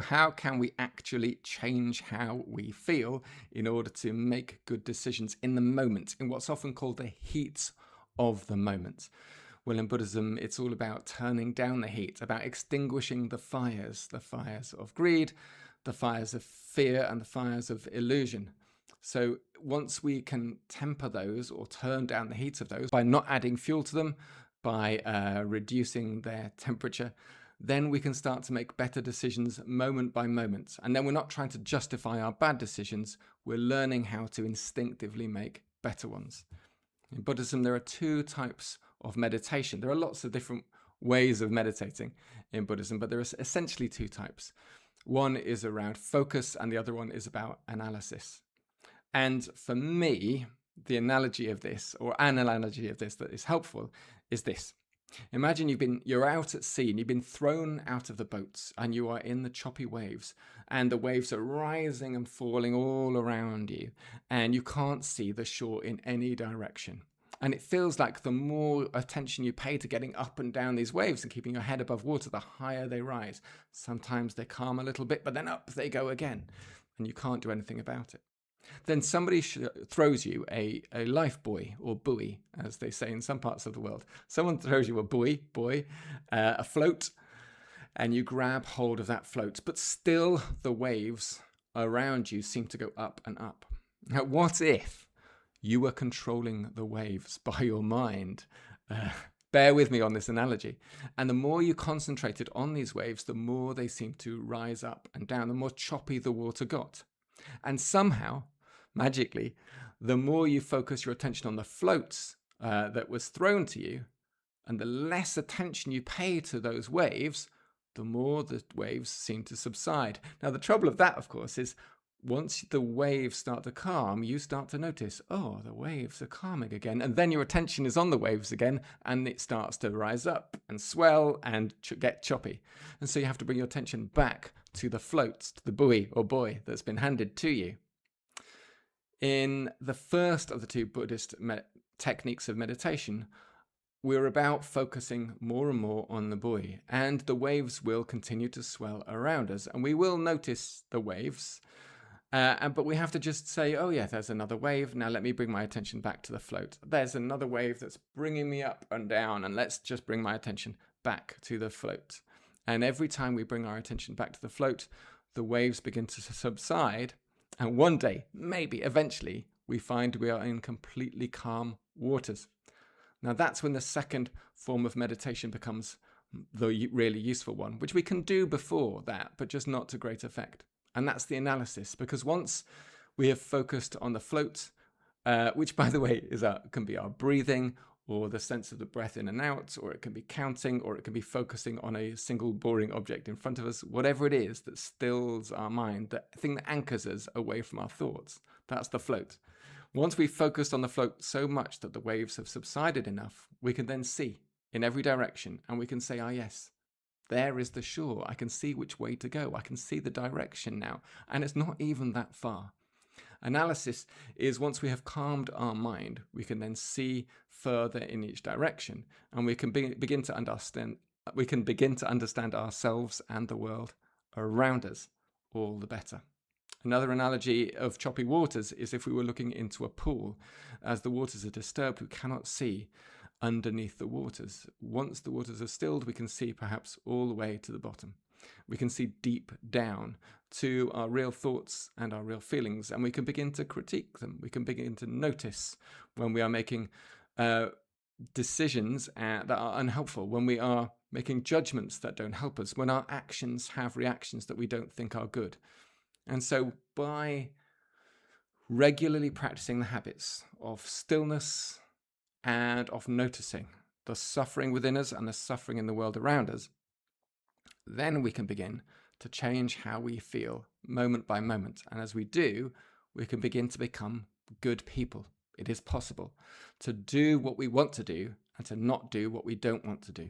How can we actually change how we feel in order to make good decisions in the moment, in what's often called the heat of the moment? Well, in Buddhism, it's all about turning down the heat, about extinguishing the fires of greed, the fires of fear, and the fires of illusion. So once we can temper those or turn down the heat of those by not adding fuel to them, by reducing their temperature, then we can start to make better decisions moment by moment. And then we're not trying to justify our bad decisions, we're learning how to instinctively make better ones. In Buddhism, there are two types of meditation. There are lots of different ways of meditating in Buddhism, but there are essentially two types. One is around focus and the other one is about analysis. And for me, the analogy of this, or an analogy of this that is helpful, is this. Imagine you're out at sea and you've been thrown out of the boats and you are in the choppy waves and the waves are rising and falling all around you and you can't see the shore in any direction. And it feels like the more attention you pay to getting up and down these waves and keeping your head above water, the higher they rise. Sometimes they calm a little bit, but then up they go again and you can't do anything about it. Then somebody throws you a life buoy, or buoy, as they say in some parts of the world. Someone throws you a buoy, a float, and you grab hold of that float. But still the waves around you seem to go up and up. Now, what if you were controlling the waves by your mind? Bear with me on this analogy. And the more you concentrated on these waves, the more they seemed to rise up and down, the more choppy the water got. And somehow, magically, the more you focus your attention on the floats that was thrown to you, and the less attention you pay to those waves, the more the waves seem to subside. Now, the trouble of that, of course, is once the waves start to calm, you start to notice, oh, the waves are calming again. And then your attention is on the waves again, and it starts to rise up and swell and get choppy. And so you have to bring your attention back to the floats, to the buoy or buoy that's been handed to you. In the first of the two Buddhist techniques of meditation, we're about focusing more and more on the buoy, and the waves will continue to swell around us, and we will notice the waves, but we have to just say, oh yeah, there's another wave. Now let me bring my attention back to the float. There's another wave that's bringing me up and down, and let's just bring my attention back to the float. And every time we bring our attention back to the float, the waves begin to subside. And one day, maybe eventually, we find we are in completely calm waters. Now that's when the second form of meditation becomes the really useful one, which we can do before that, but just not to great effect. And that's the analysis, because once we have focused on the float, which by the way can be our breathing, or the sense of the breath in and out, or it can be counting, or it can be focusing on a single boring object in front of us, whatever it is that stills our mind, the thing that anchors us away from our thoughts, that's the float. Once we've focused on the float so much that the waves have subsided enough, we can then see in every direction, and we can say, ah yes, there is the shore. I can see which way to go. I can see the direction now, and it's not even that far. Analysis is once we have calmed our mind, we can then see further in each direction, and we can begin to understand ourselves and the world around us all the better. Another analogy of choppy waters is if we were looking into a pool. As the waters are disturbed, we cannot see underneath the waters. Once the waters are stilled, we can see perhaps all the way to the bottom. We can see deep down to our real thoughts and our real feelings, and we can begin to critique them. We can begin to notice when we are making decisions that are unhelpful, when we are making judgments that don't help us, when our actions have reactions that we don't think are good. And so by regularly practicing the habits of stillness and of noticing the suffering within us and the suffering in the world around us, then we can begin to change how we feel moment by moment. And as we do, we can begin to become good people. It is possible to do what we want to do and to not do what we don't want to do.